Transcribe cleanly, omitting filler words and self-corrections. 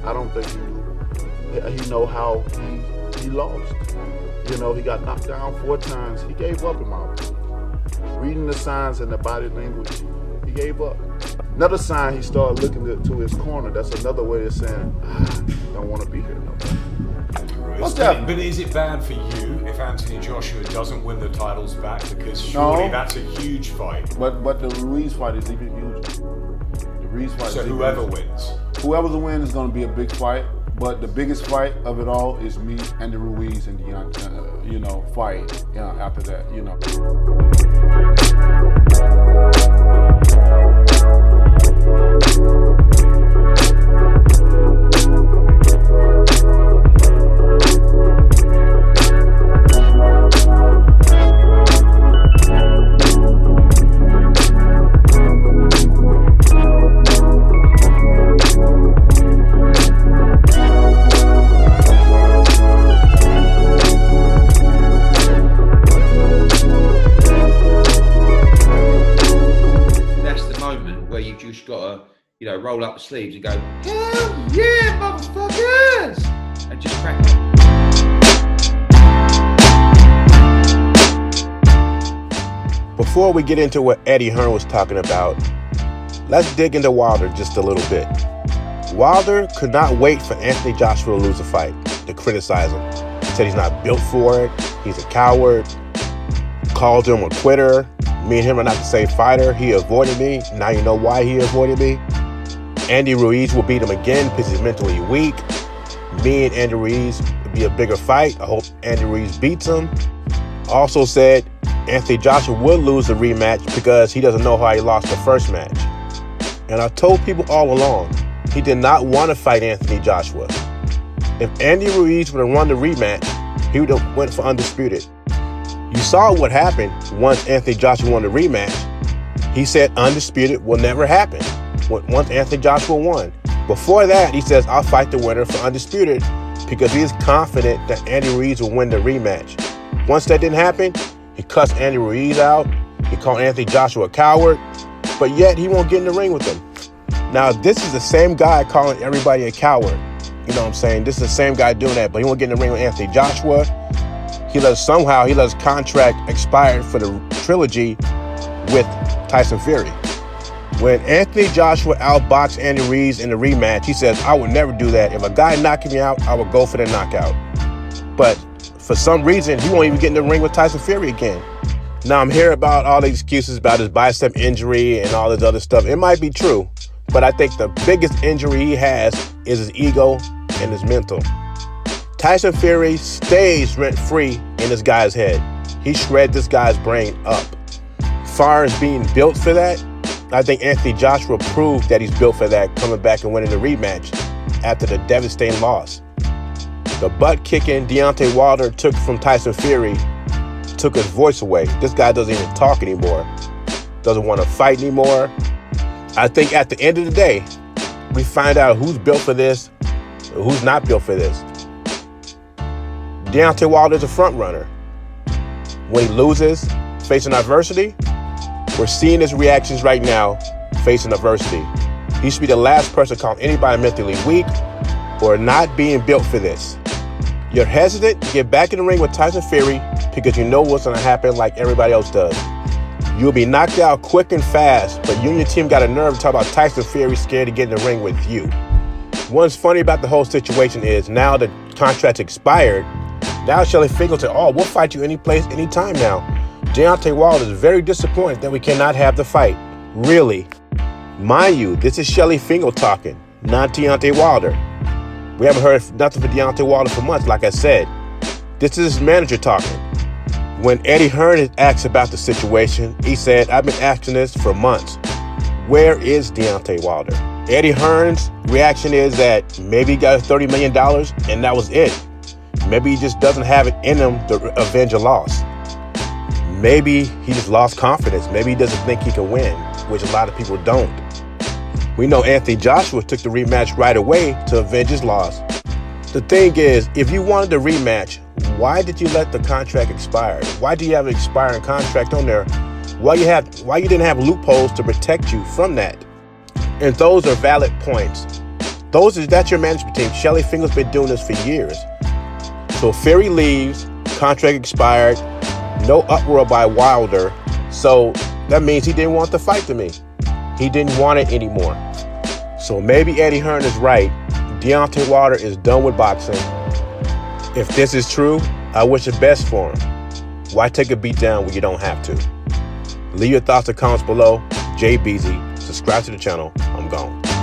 I don't think he know how he lost. You know, he got knocked down 4 times. He gave up, in my opinion. Reading the signs and the body language, he gave up. Another sign, he started looking to his corner. That's another way of saying, don't want to be here no more. But is it bad for you if Anthony Joshua doesn't win the titles back? Because surely that's a huge fight. But the Ruiz fight is even huger. The Ruiz fight. So whoever wins. Whoever the win is going to be a big fight. But the biggest fight of it all is me and the Ruiz and Deontay, fight. After that, roll up the sleeves and go, hell yeah, motherfuckers! And just crack on. Before we get into what Eddie Hearn was talking about, let's dig into Wilder just a little bit. Wilder could not wait for Anthony Joshua to lose a fight to criticize him. He said he's not built for it, he's a coward, called him a quitter. Me and him are not the same fighter. He avoided me. Now you know why he avoided me. Andy Ruiz will beat him again because he's mentally weak. Me and Andy Ruiz would be a bigger fight. I hope Andy Ruiz beats him. Also said Anthony Joshua will lose the rematch because he doesn't know how he lost the first match. And I told people all along, he did not want to fight Anthony Joshua. If Andy Ruiz would have won the rematch, he would have went for undisputed. You saw what happened once Anthony Joshua won the rematch. He said undisputed will never happen. Once Anthony Joshua won. Before that, he says, I'll fight the winner for undisputed because he is confident that Andy Ruiz will win the rematch. Once that didn't happen, he cussed Andy Ruiz out. He called Anthony Joshua a coward, but yet he won't get in the ring with him. Now, this is the same guy calling everybody a coward. You know what I'm saying? This is the same guy doing that, but he won't get in the ring with Anthony Joshua. He let his contract expired for the trilogy with Tyson Fury. When Anthony Joshua outboxed Andy Ruiz in the rematch, he says, I would never do that. If a guy knocking me out, I would go for the knockout. But for some reason, he won't even get in the ring with Tyson Fury again. Now, I'm hearing about all the excuses about his bicep injury and all this other stuff. It might be true, but I think the biggest injury he has is his ego and his mental. Tyson Fury stays rent-free in this guy's head. He shred this guy's brain up. Far as being built for that, I think Anthony Joshua proved that he's built for that, coming back and winning the rematch after the devastating loss. The butt-kicking Deontay Wilder took from Tyson Fury took his voice away. This guy doesn't even talk anymore, doesn't want to fight anymore. I think at the end of the day, we find out who's built for this and who's not built for this. Deontay Wilder's a front runner. When he loses, facing adversity, we're seeing his reactions right now, facing adversity. He should be the last person calling anybody mentally weak or not being built for this. You're hesitant to get back in the ring with Tyson Fury because you know what's going to happen like everybody else does. You'll be knocked out quick and fast, but you and your team got a nerve to talk about Tyson Fury scared to get in the ring with you. What's funny about the whole situation is now the contract's expired. Now Shelly Finkel said, we'll fight you any place, anytime now. Deontay Wilder is very disappointed that we cannot have the fight. Really. Mind you, this is Shelly Finkel talking, not Deontay Wilder. We haven't heard nothing from Deontay Wilder for months, like I said. This is his manager talking. When Eddie Hearn is asked about the situation, he said, I've been asking this for months. Where is Deontay Wilder? Eddie Hearn's reaction is that maybe he got $30 million and that was it. Maybe he just doesn't have it in him to avenge a loss. Maybe he just lost confidence. Maybe he doesn't think he can win, which a lot of people don't. We know Anthony Joshua took the rematch right away to avenge his loss. The thing is, if you wanted the rematch, why did you let the contract expire? Why do you have an expiring contract on there? Why you didn't have loopholes to protect you from that? And those are valid points. That's your management team. Shelly Finger's been doing this for years. So Fury leaves, contract expired, no uproar by Wilder. So that means he didn't want the fight to me. He didn't want it anymore. So maybe Eddie Hearn is right. Deontay Wilder is done with boxing. If this is true, I wish the best for him. Why take a beat down when you don't have to? Leave your thoughts and comments below. Jay Beasy. Subscribe to the channel. I'm gone.